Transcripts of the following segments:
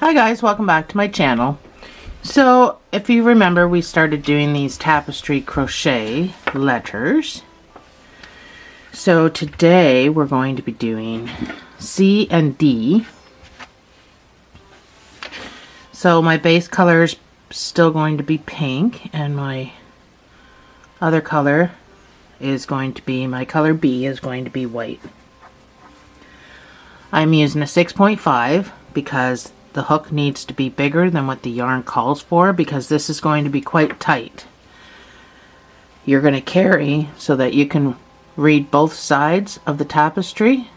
Hi guys, welcome back to my channel. So if you remember, we started doing these tapestry crochet letters. So today we're going to be doing C and D. So my base color is still going to be pink, and my other color is going to be, my color B is going to be white. I'm using a 6.5 because the hook needs to be bigger than what the yarn calls for, because this is going to be quite tight. You're going to carry so that you can read both sides of the tapestry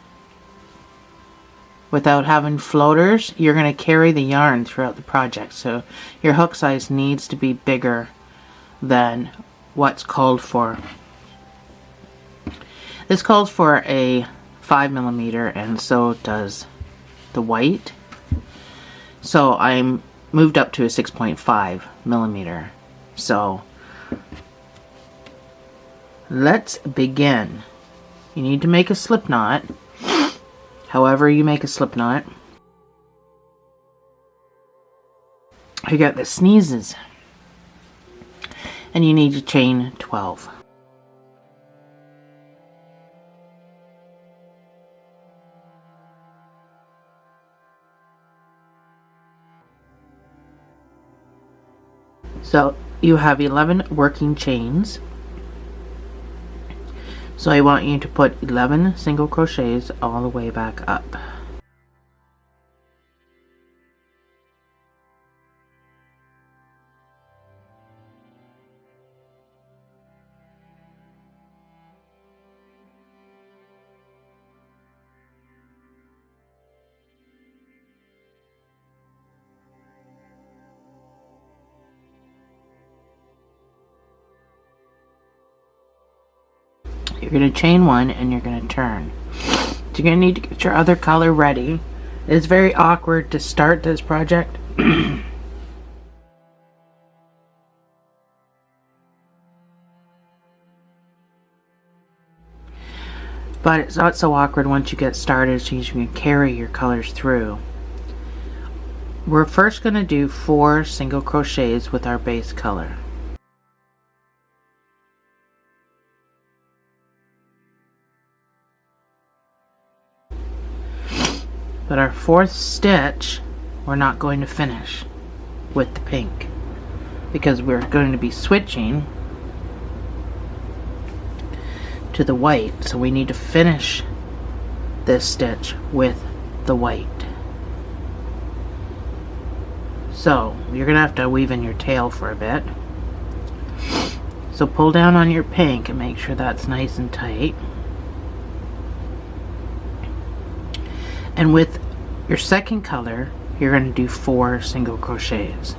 without having floaters. You're going to carry the yarn throughout the project, so your hook size needs to be bigger than what's called for. This calls for a 5mm, and so does the white. So I'm moved up to a 6.5mm. So let's begin. You need to make a slip knot. However you make a slip knot. You got the sneezes. And you need to chain 12. So you have 11 working chains. So I want you to put 11 single crochets all the way back up. You're going to chain one and you're going to turn. So you're going to need to get your other color ready. It's very awkward to start this project. But it's not so awkward once you get started, so you can carry your colors through. We're first going to do 4 single crochets with our base color. But our 4th stitch, we're not going to finish with the pink, because we're going to be switching to the white. So we need to finish this stitch with the white. So you're going to have to weave in your tail for a bit. So pull down on your pink and make sure that's nice and tight. And with your second color, you're going to do 4 single crochets.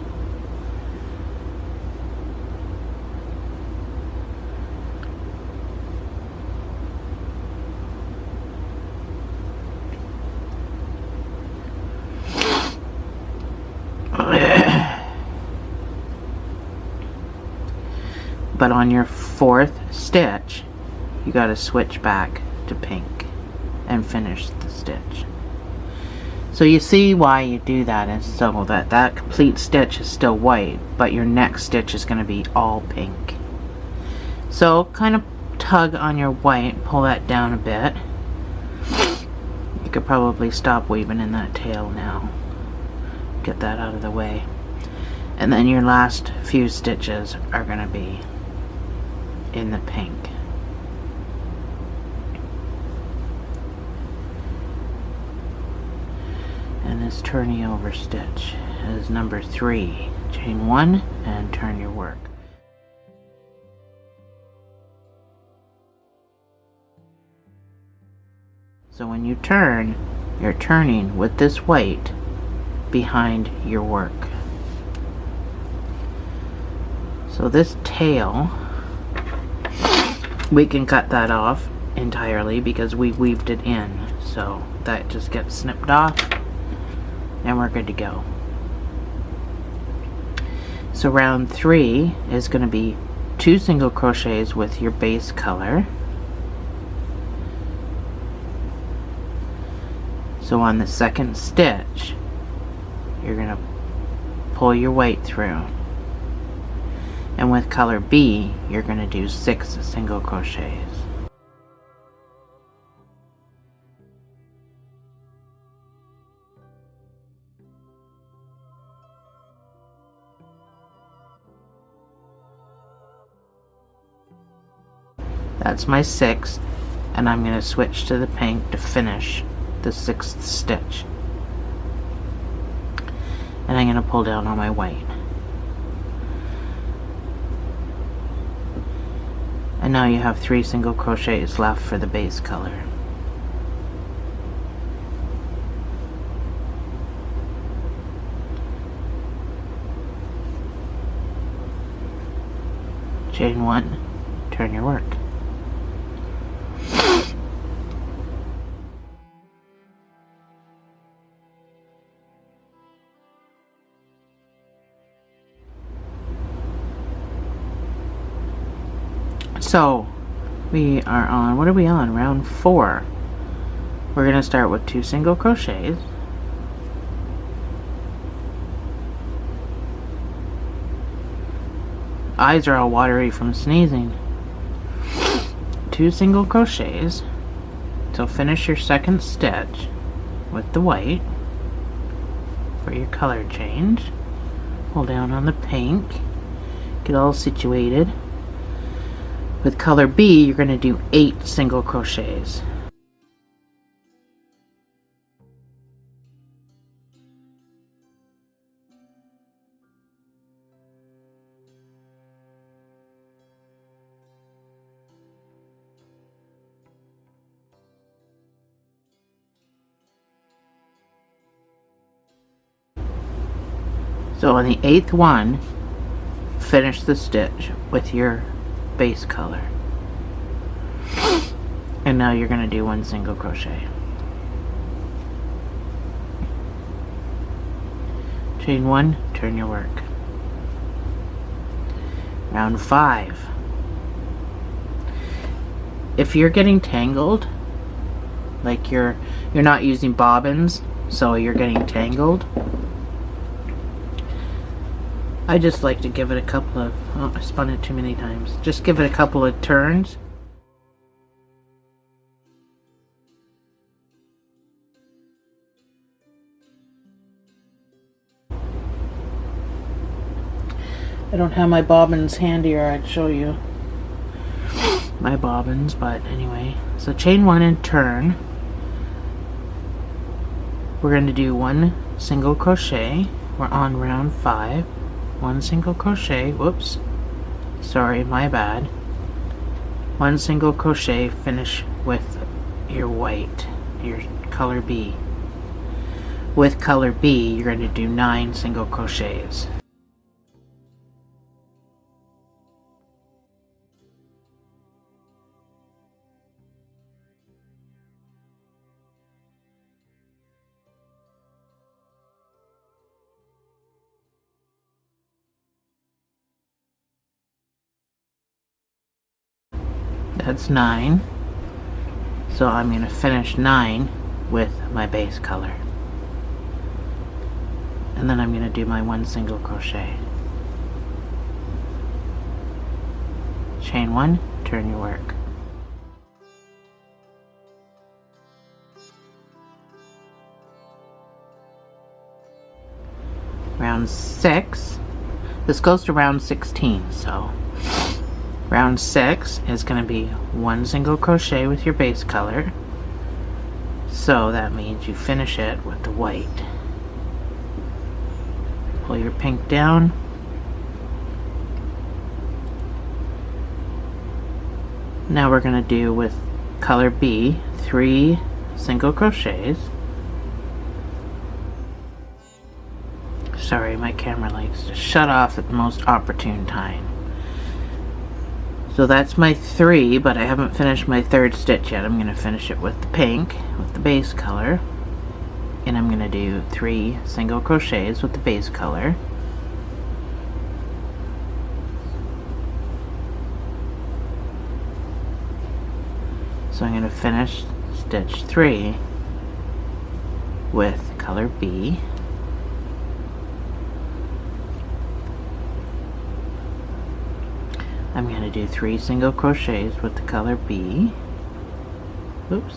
But on your 4th stitch, you got to switch back to pink and finish the stitch. So you see why you do that is so that that complete stitch is still white, but your next stitch is going to be all pink. So kind of tug on your white, pull that down a bit. You could probably stop weaving in that tail now. Get that out of the way. And then your last few stitches are going to be in the pink. And this turning over stitch is number 3. Chain 1 and turn your work. So when you turn, you're turning with this white behind your work. So this tail, we can cut that off entirely because we weaved it in. So that just gets snipped off. And we're good to go. So round 3 is going to be 2 single crochets with your base color. So on the second stitch, you're going to pull your weight through. And with color B, you're going to do 6 single crochets. That's my 6th, and I'm going to switch to the pink to finish the 6th stitch. And I'm going to pull down on my white. And now you have 3 single crochets left for the base color. Chain 1, turn your work. So we are on, what are we on? Round 4. We're going to start with 2 single crochets. Eyes are all watery from sneezing. 2 single crochets. So finish your 2nd stitch with the white for your color change. Pull down on the pink. Get all situated. With color B, you're going to do 8 single crochets. So on the 8th one, finish the stitch with your base color. And now you're going to do 1 single crochet. Chain 1, turn your work. Round 5. If you're getting tangled, like you're not using bobbins, so you're getting tangled, I just like to give it a couple of, oh, I spun it too many times. Just give it a couple of turns. I don't have my bobbins handy, or I'd show you my bobbins, but anyway. So chain 1 and turn. We're going to do 1 single crochet. We're on round 5. 1 single crochet, whoops, sorry, my bad. 1 single crochet, finish with your white, your color B. With color B, you're going to do 9 single crochets. That's 9. So I'm going to finish 9 with my base color. And then I'm going to do my 1 single crochet. Chain 1, turn your work. Round 6. This goes to round 16, so round 6 is going to be 1 single crochet with your base color. So that means you finish it with the white. Pull your pink down. Now we're going to do with color B 3 single crochets. Sorry, my camera likes to shut off at the most opportune time. So that's my 3, but I haven't finished my 3rd stitch yet. I'm going to finish it with the pink, with the base color. And I'm going to do 3 single crochets with the base color. So I'm going to finish stitch 3 with color B. I'm going to do 3 single crochets with the color B. Oops.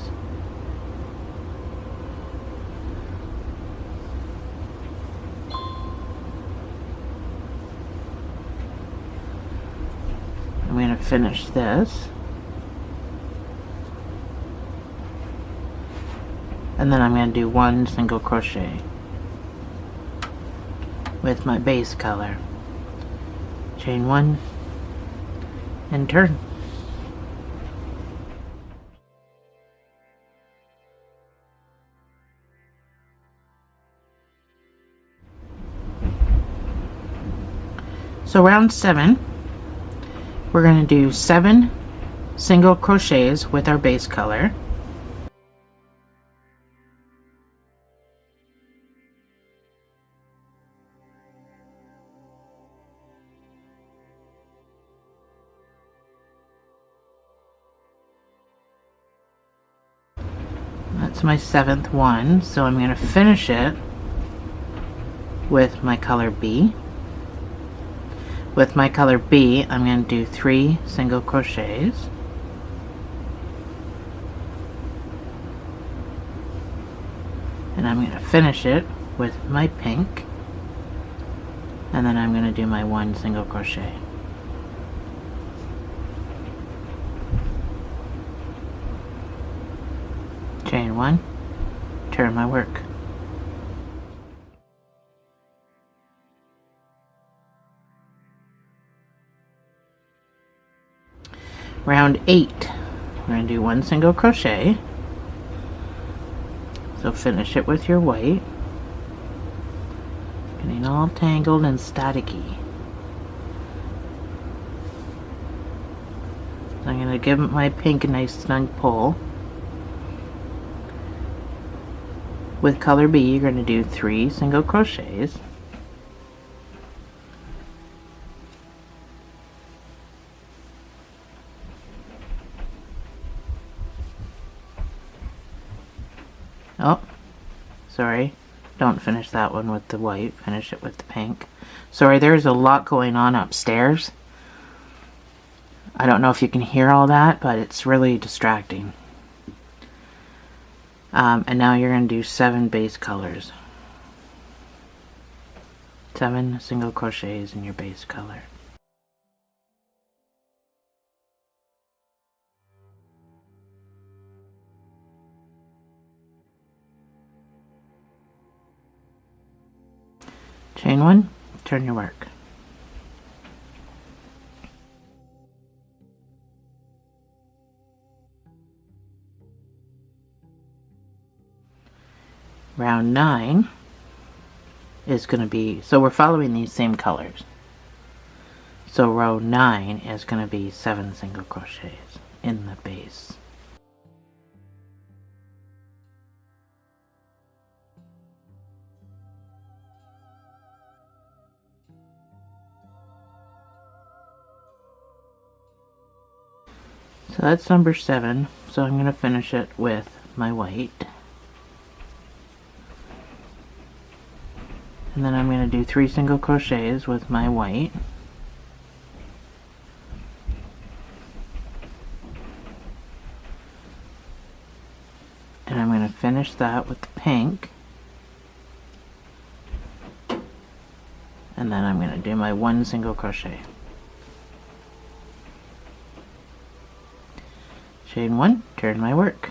I'm going to finish this. And then I'm going to do 1 single crochet with my base color. Chain 1 and turn. So round 7, we're going to do 7 single crochets with our base color. That's my 7th one, so I'm going to finish it with my color B. With my color B, I'm going to do 3 single crochets. And I'm going to finish it with my pink. And then I'm going to do my 1 single crochet. Chain 1, turn my work. Round 8, we're going to do 1 single crochet. So finish it with your white. Getting all tangled and staticky. So I'm going to give my pink a nice snug pull. With color B, you're going to do 3 single crochets. Oh, sorry. Don't finish that one with the white. Finish it with the pink. Sorry, there's a lot going on upstairs. I don't know if you can hear all that, but it's really distracting. And now you're going to do 7 base colors. 7 single crochets in your base color. Chain 1, turn your work. Round 9 is going to be, so we're following these same colors. So row 9 is going to be 7 single crochets in the base. So that's number 7, so I'm going to finish it with my white. And then I'm going to do 3 single crochets with my white. And I'm going to finish that with the pink. And then I'm going to do my 1 single crochet. Chain 1, turn my work.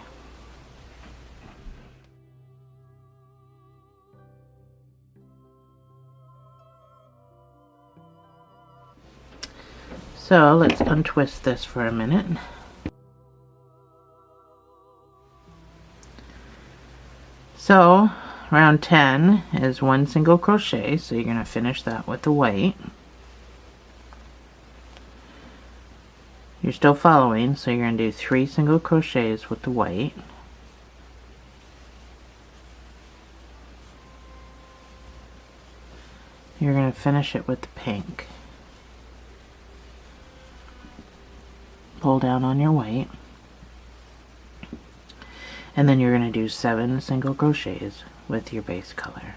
So let's untwist this for a minute. So round 10 is 1 single crochet, so you're going to finish that with the white. You're still following, so you're going to do 3 single crochets with the white. You're going to finish it with the pink. Pull down on your white, and then you're going to do 7 single crochets with your base color.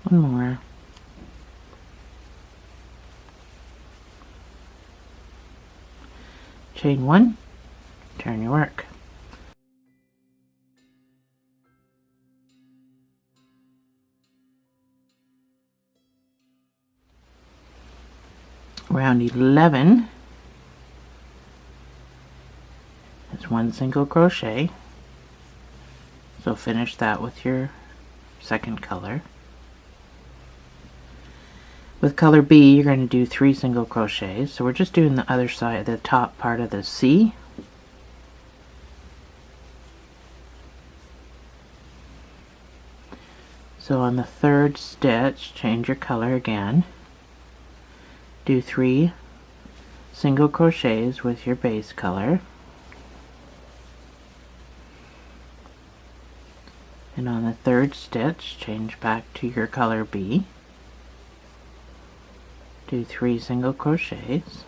One more. Chain 1, turn your work. Round 11 is 1 single crochet, so finish that with your second color. With color B, you're going to do 3 single crochets, so we're just doing the other side, the top part of the C. So on the third stitch, change your color again. Do 3 single crochets with your base color. And on the third stitch, change back to your color B. Do 3 single crochets.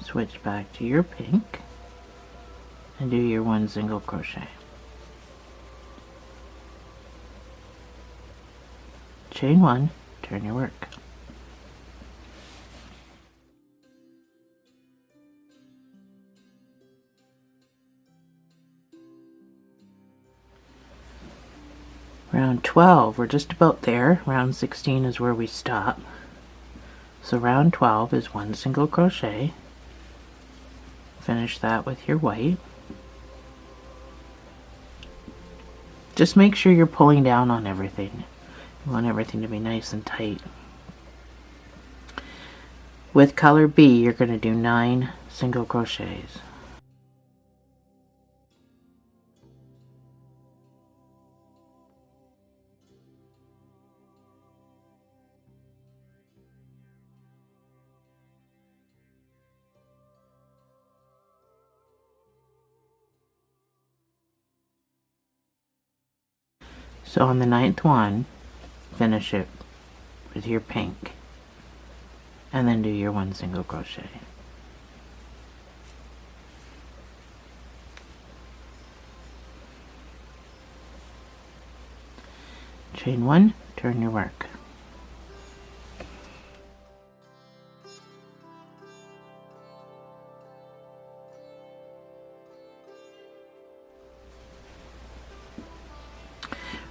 Switch back to your pink and do your 1 single crochet. Chain 1, turn your work. Round 12, we're just about there. Round 16 is where we stop. So round 12 is 1 single crochet. Finish that with your white. Just make sure you're pulling down on everything. You want everything to be nice and tight. With color B, you're going to do 9 single crochets. So on the 9th one, finish it with your pink and then do your 1 single crochet. Chain 1, turn your work.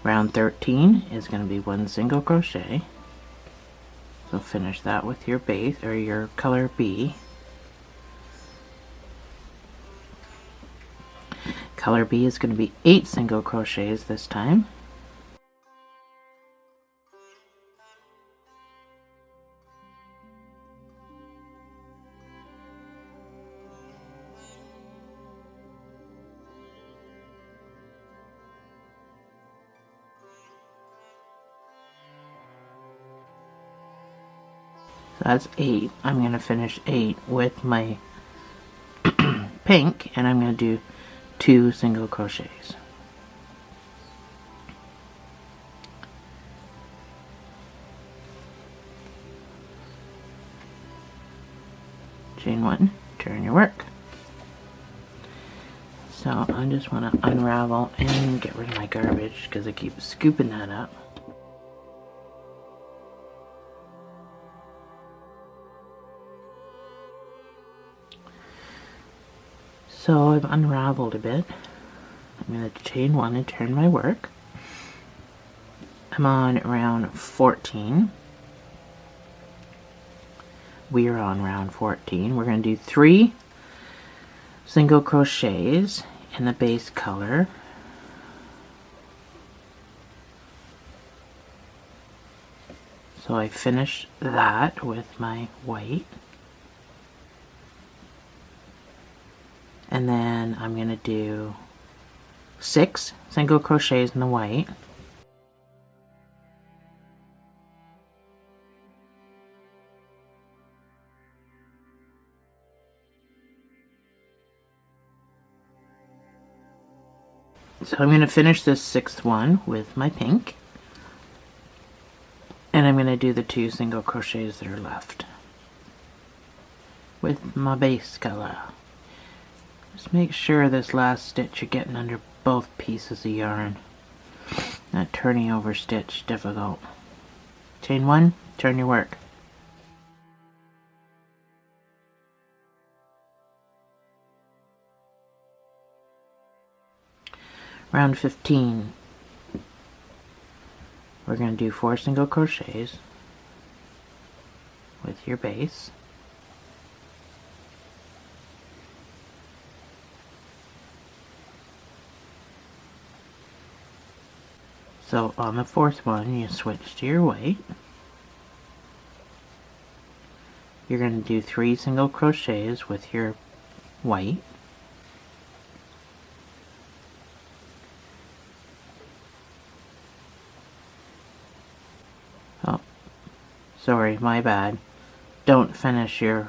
Round 13 is going to be 1 single crochet. So finish that with your base or your color B. Color B is going to be 8 single crochets this time. So that's 8. I'm going to finish 8 with my pink, and I'm going to do 2 single crochets. Chain 1, turn your work. So I just want to unravel and get rid of my garbage because I keep scooping that up. So I've unraveled a bit. I'm going to chain 1 and turn my work. I'm on round 14. We are on round 14. We're going to do 3 single crochets in the base color. So I finish that with my white. And then I'm going to do 6 single crochets in the white. So I'm going to finish this 6th one with my pink. And I'm going to do the 2 single crochets that are left. with my base color. Just make sure this last stitch you're getting under both pieces of yarn. That turning over stitch difficult. Chain 1, turn your work. Round 15. We're going to do 4 single crochets with your base. So on the 4th one, you switch to your white. You're going to do 3 single crochets with your white. Oh, sorry, my bad. Don't finish it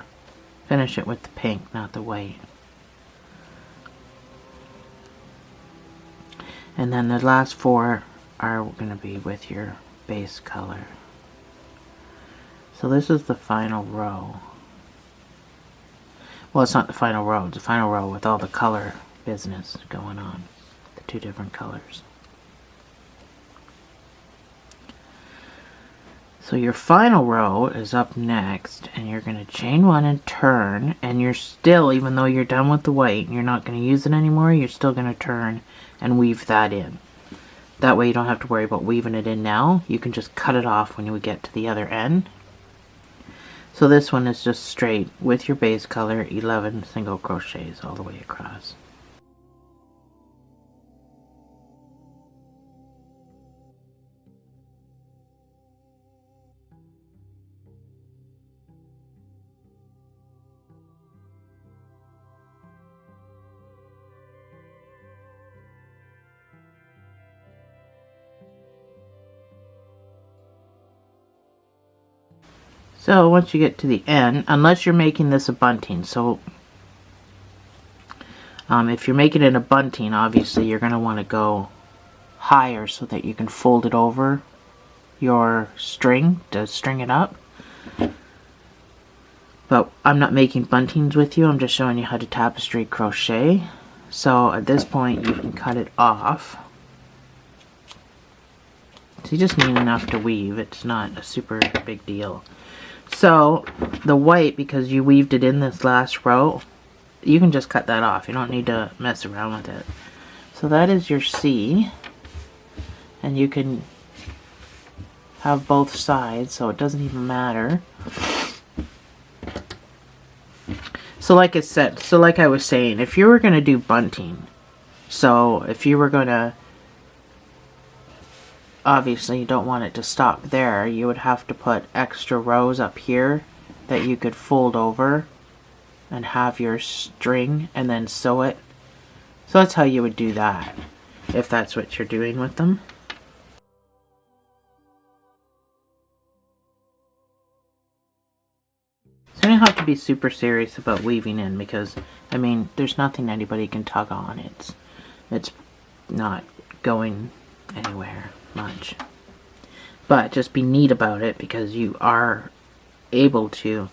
with the pink, not the white. And then the last 4 are going to be with your base color. So this is the final row. Well, it's not the final row, it's the final row with all the color business going on. The 2 different colors. So your final row is up next, and you're going to chain 1 and turn, and you're still, even though you're done with the white and you're not going to use it anymore, you're still going to turn and weave that in. That way you don't have to worry about weaving it in now. You can just cut it off when you get to the other end. So this one is just straight with your base color, 11 single crochets all the way across. So once you get to the end, unless you're making this a bunting, so if you're making it a bunting, obviously you're going to want to go higher so that you can fold it over your string to string it up. But I'm not making buntings with you, I'm just showing you how to tapestry crochet. So at this point you can cut it off. So you just need enough to weave, it's not a super big deal. So the white, because you weaved it in this last row, you can just cut that off. You don't need to mess around with it. So that is your C, and you can have both sides, so it doesn't even matter. So like I said, so like I was saying, if you were going to do bunting, so if you were going to, obviously you don't want it to stop there, you would have to put extra rows up here that you could fold over and have your string and then sew it. So that's how you would do that, if that's what you're doing with them. So you don't have to be super serious about weaving in, because I mean there's nothing anybody can tug on. It's not going anywhere much. But just be neat about it, because you are able to,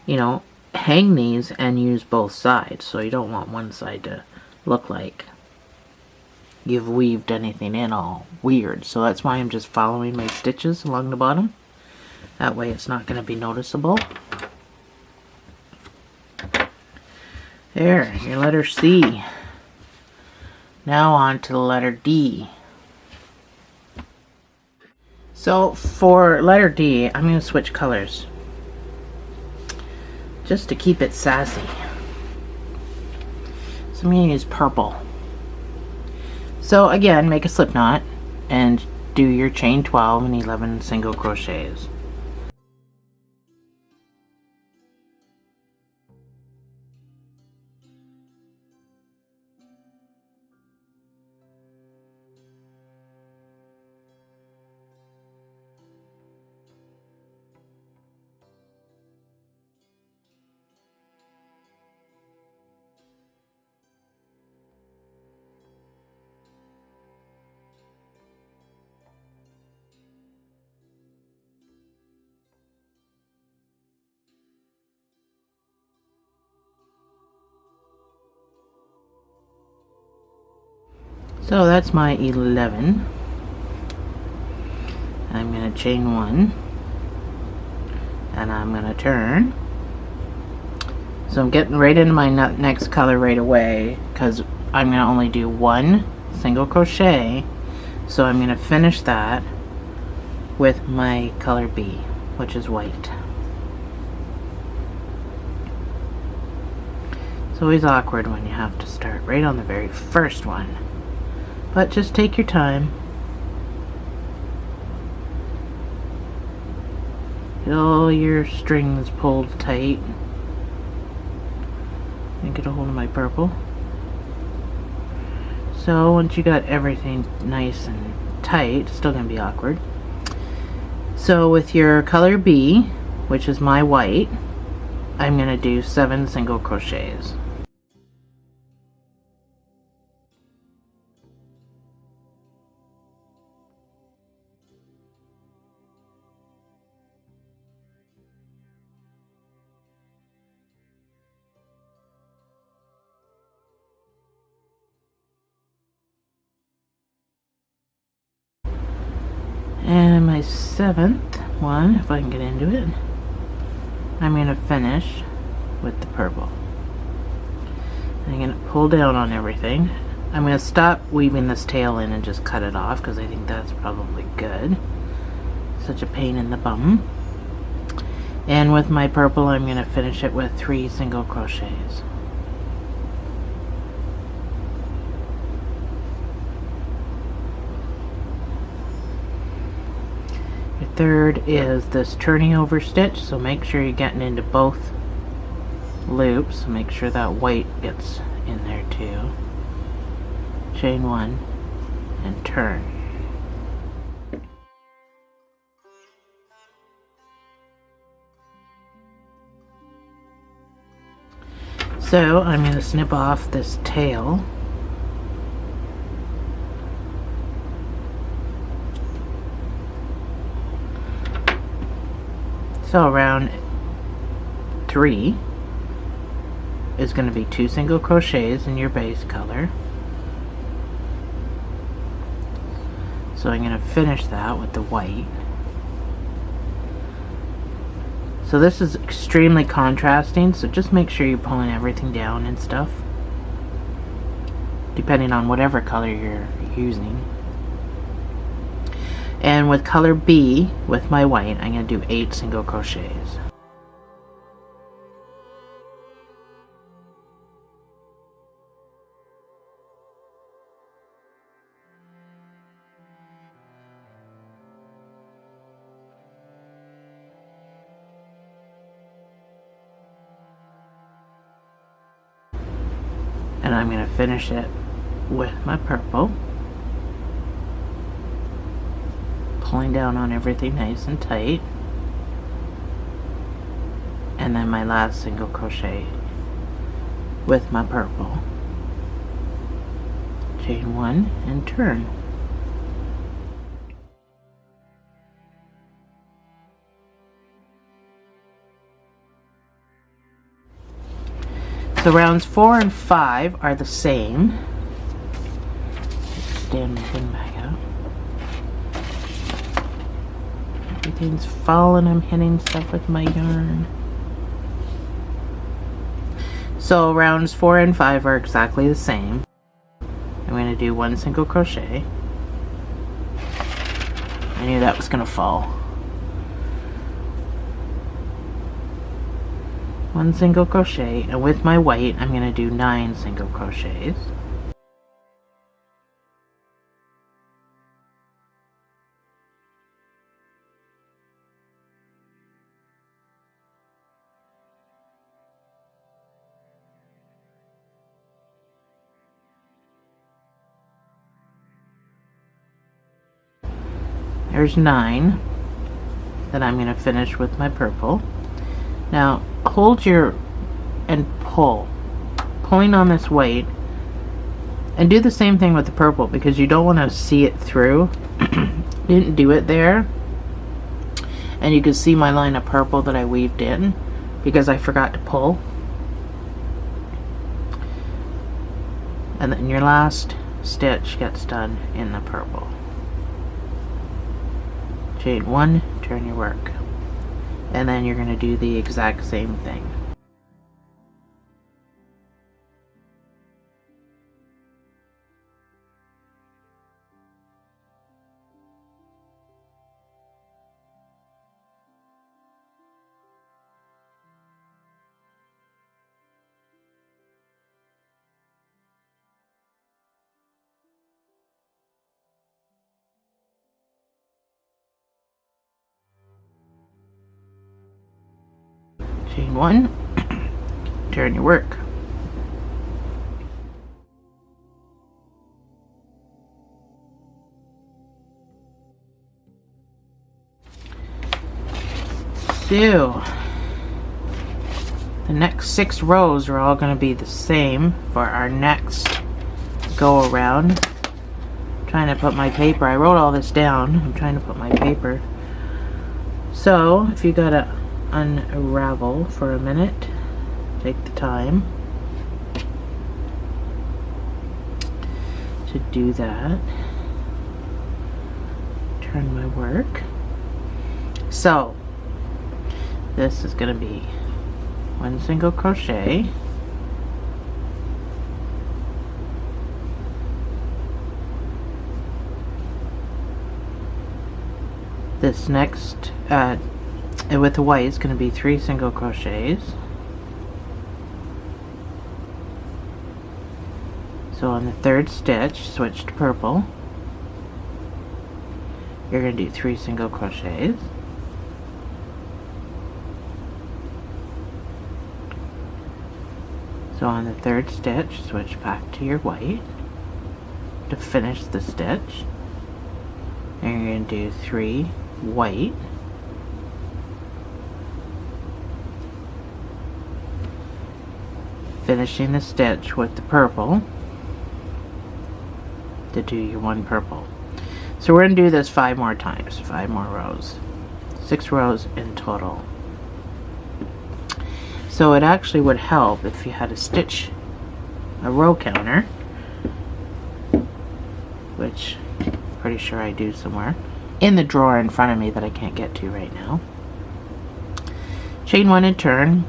you know, hang these and use both sides. So you don't want one side to look like you've weaved anything in all weird. So that's why I'm just following my stitches along the bottom. That way it's not going to be noticeable. There, your letter C. Now on to the letter D. So for letter D, I'm going to switch colors just to keep it sassy. So I'm going to use purple. So again, make a slip knot and do your chain 12 and 11 single crochets. So that's my 11. I'm going to chain 1 and I'm going to turn. So I'm getting right into my next color right away because I'm going to only do 1 single crochet. So I'm going to finish that with my color B, which is white. It's always awkward when you have to start right on the very first one, but just take your time. Get all your strings pulled tight and get a hold of my purple. So once you got everything nice and tight, it's still going to be awkward. So with your color B, which is my white, I'm going to do 7 single crochets. And my 7th one, if I can get into it, I'm going to finish with the purple. I'm going to pull down on everything. I'm going to stop weaving this tail in and just cut it off because I think that's probably good. Such a pain in the bum. And with my purple, I'm going to finish it with 3 single crochets. Your third is this turning over stitch, so make sure you're getting into both loops. Make sure that white gets in there too. Chain 1 and turn. So I'm going to snip off this tail. So around 3 is going to be 2 single crochets in your base color. So I'm going to finish that with the white. So this is extremely contrasting, so just make sure you're pulling everything down and stuff, depending on whatever color you're using. And with color B, with my white, I'm going to do 8 single crochets. And I'm going to finish it with my purple. Pulling down on everything nice and tight, and then my last single crochet with my purple. Chain 1 and turn. So rounds 4 and 5 are the same. Stand my thing back out. Everything's falling. I'm hitting stuff with my yarn. So rounds 4 and 5 are exactly the same. I'm going to do 1 single crochet. I knew that was going to fall. 1 single crochet, and with my white I'm going to do 9 single crochets. There's 9 that I'm going to finish with my purple. Now hold your and pull, pulling on this white, and do the same thing with the purple because you don't want to see it through. Didn't do it there, and you can see my line of purple that I weaved in because I forgot to pull. And then your last stitch gets done in the purple. Chain 1, turn your work, and then you're going to do the exact same thing. Chain 1, turn your work. So the next 6 rows are all going to be the same for our next go around. I'm trying to put my paper, I wrote all this down, I'm trying to put my paper. So if you gotta unravel for a minute, take the time to do that. Turn my work. So this is going to be 1 single crochet, this next with the white is going to be 3 single crochets. So on the 3rd stitch, switch to purple, you're going to do 3 single crochets. So on the 3rd stitch, switch back to your white to finish the stitch, and you're going to do 3 white, finishing the stitch with the purple to do your 1 purple. So we're going to do this 5 more times, 5 more rows, 6 rows in total. So it actually would help if you had a row counter, which I'm pretty sure I do somewhere, in the drawer in front of me that I can't get to right now. Chain 1 and turn.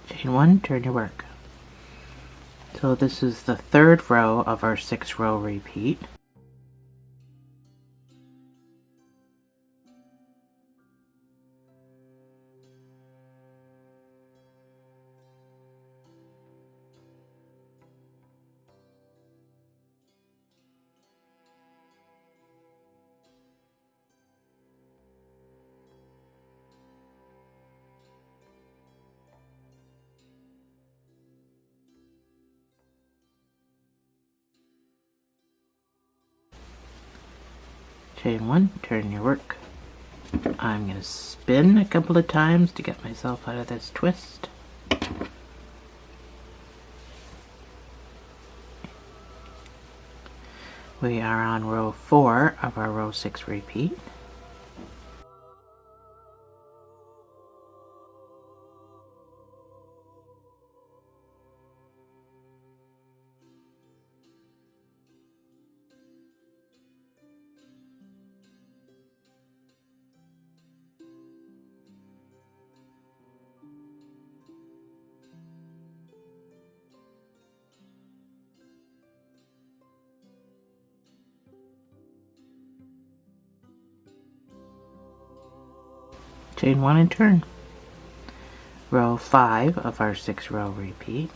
Chain 1, turn your work. So this is the 3rd row of our 6 row repeat. Chain 1, turn your work. I'm going to spin a couple of times to get myself out of this twist. We are on row 4 of our row 6 repeat. Chain 1 and turn. Row 5 of our 6 row repeat.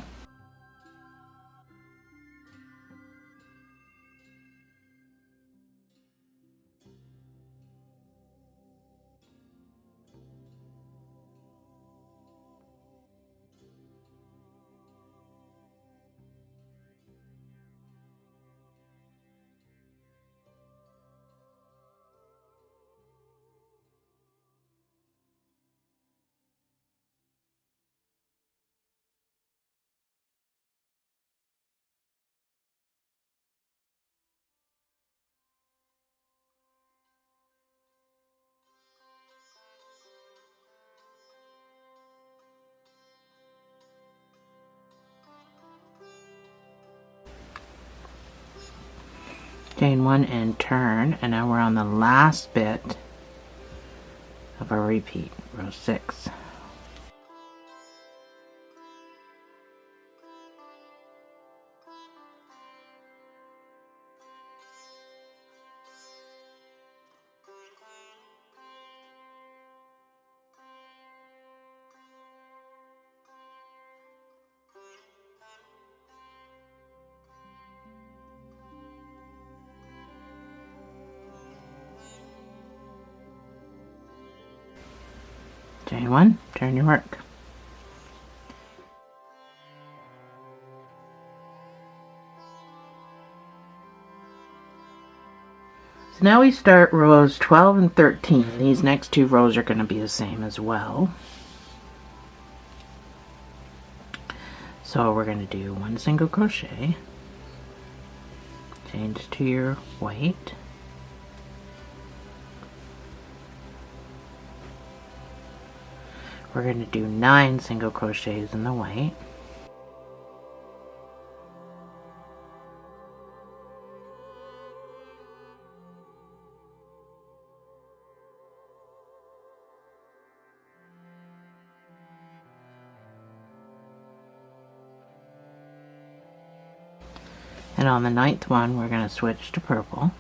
chain 1 and turn, and now we're on the last bit of our repeat, row 6. Chain 1, turn your work. So now we start rows 12 and 13. These next two rows are going to be the same as well. So we're going to do 1 single crochet, change to your white, we're going to do 9 single crochets in the white, and on the 9th one we're going to switch to purple,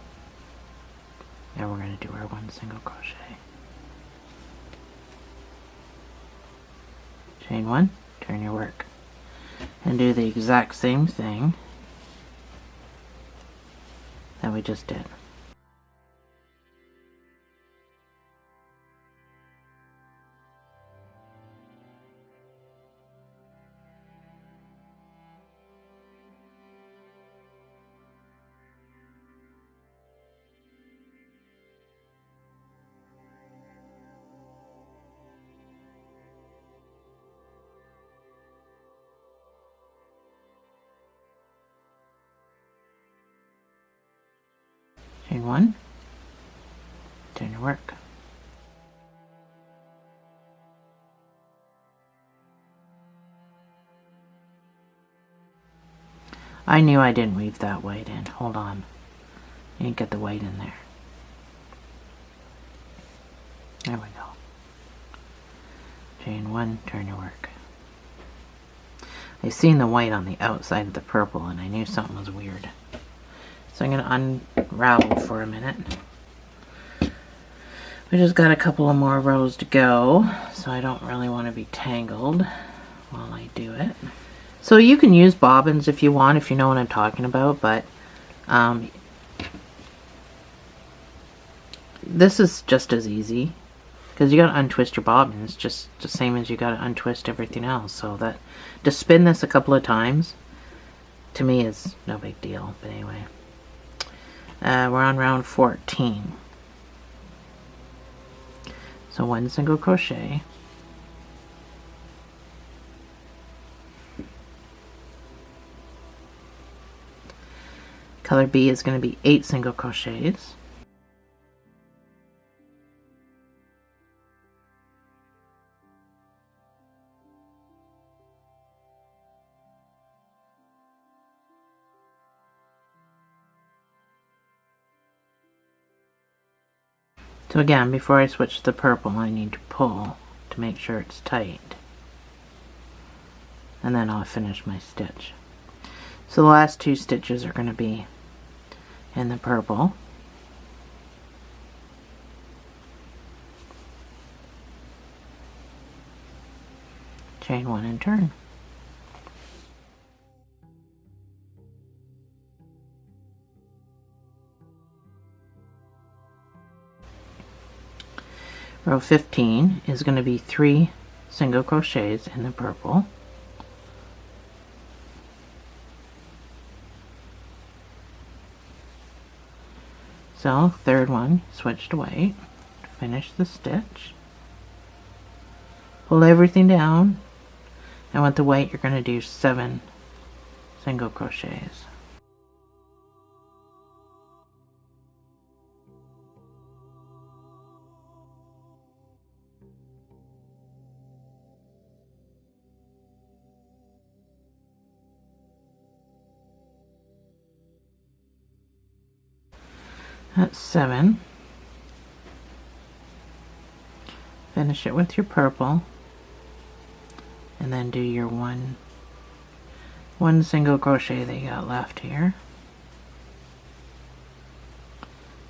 and we're going to do our 1 single crochet. Chain 1, turn your work, and do the exact same thing that we just did. Chain 1, turn your work. I knew I didn't weave that white in. Hold on. I didn't get the white in there. There we go. Chain 1, turn your work. I seen the white on the outside of the purple and I knew something was weird. So I'm going to unravel for a minute. We just got a couple of more rows to go, so I don't really want to be tangled while I do it. So you can use bobbins if you want, if you know what I'm talking about, but this is just as easy because you got to untwist your bobbins just the same as you got to untwist everything else. So that to spin this a couple of times to me is no big deal. But anyway, we're on round 14. So 1 single crochet, color B is going to be 8 single crochets, so again, before I switch to the purple, I need to pull to make sure it's tight, and then I'll finish my stitch. So the last 2 stitches are going to be in the purple, chain 1 and turn. Row 15 is going to be 3 single crochets in the purple, so third one, switch to white, finish the stitch, pull everything down, and with the white you're going to do 7 single crochets. That's 7. Finish it with your purple, and then do your one single crochet that you got left here.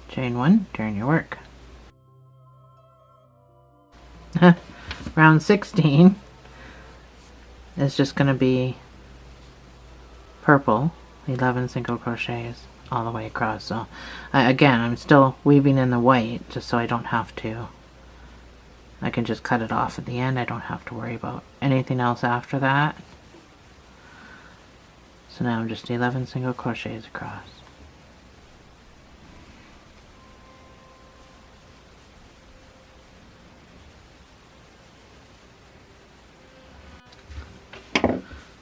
Chain 1, turn your work. Round 16 is just going to be purple, 11 single crochets all the way across. So again, I'm still weaving in the white just so I don't have to. I can just cut it off at the end. I don't have to worry about anything else after that. So now I'm just 11 single crochets across.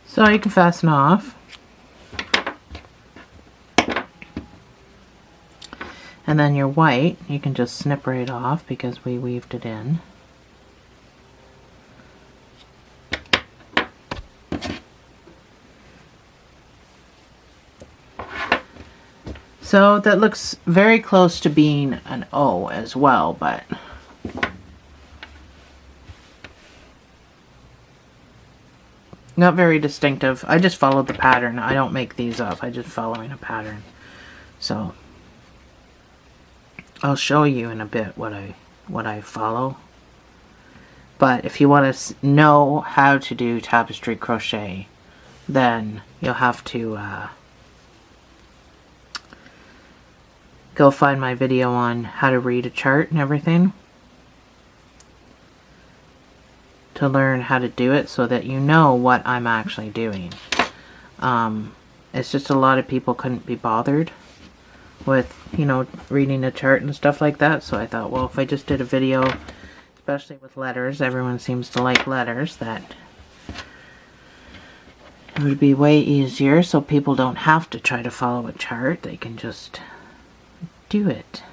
So you can fasten off. And then your white, you can just snip right off because we weaved it in. So that looks very close to being an O as well, but not very distinctive. I just followed the pattern. I don't make these up. I just following a pattern. So I'll show you in a bit what I follow. But if you want to know how to do tapestry crochet, then you'll have to go find my video on how to read a chart and everything to learn how to do it so that you know what I'm actually doing. It's just a lot of people couldn't be bothered with, you know, reading a chart and stuff like that, so I thought, well, if I just did a video, especially with letters, everyone seems to like letters, that it would be way easier so people don't have to try to follow a chart. They can just do it.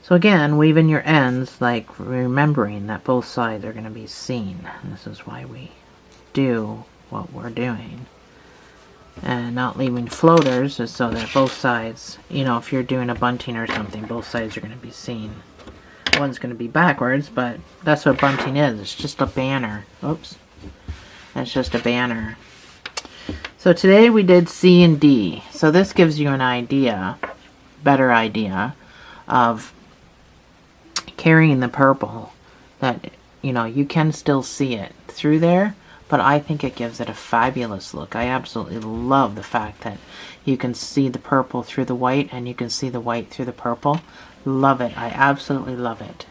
So again, weave in your ends, like remembering that both sides are going to be seen. And this is why we do what we're doing. And not leaving floaters is so that both sides, you know, if you're doing a bunting or something, both sides are going to be seen. One's going to be backwards, but that's what bunting is. It's just a banner. Oops. It's just a banner. So today we did C and D. So this gives you an idea, better idea, of carrying the purple, that, you know, you can still see it through there, but I think it gives it a fabulous look. I absolutely love the fact that you can see the purple through the white and you can see the white through the purple. Love it. I absolutely love it.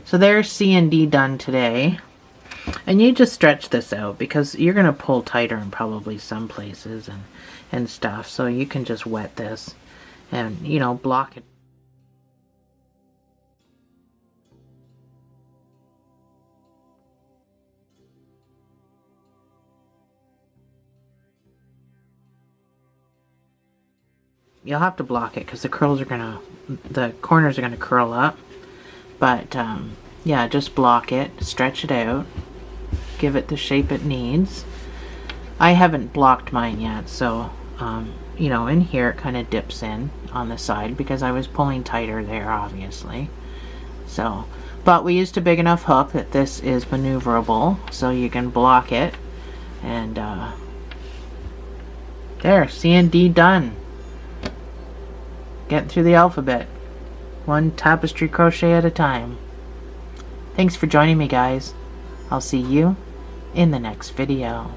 So there's C and D done today. And you just stretch this out because you're going to pull tighter in probably some places and stuff. So you can just wet this and, you know, block it. You'll have to block it because the corners are going to curl up. But yeah, just block it, stretch it out, give it the shape it needs. I haven't blocked mine yet, so you know, in here it kind of dips in on the side because I was pulling tighter there, obviously. So, but we used a big enough hook that this is maneuverable, so you can block it. And there, C and D done. Getting through the alphabet, one tapestry crochet at a time. Thanks for joining me, guys. I'll see you in the next video.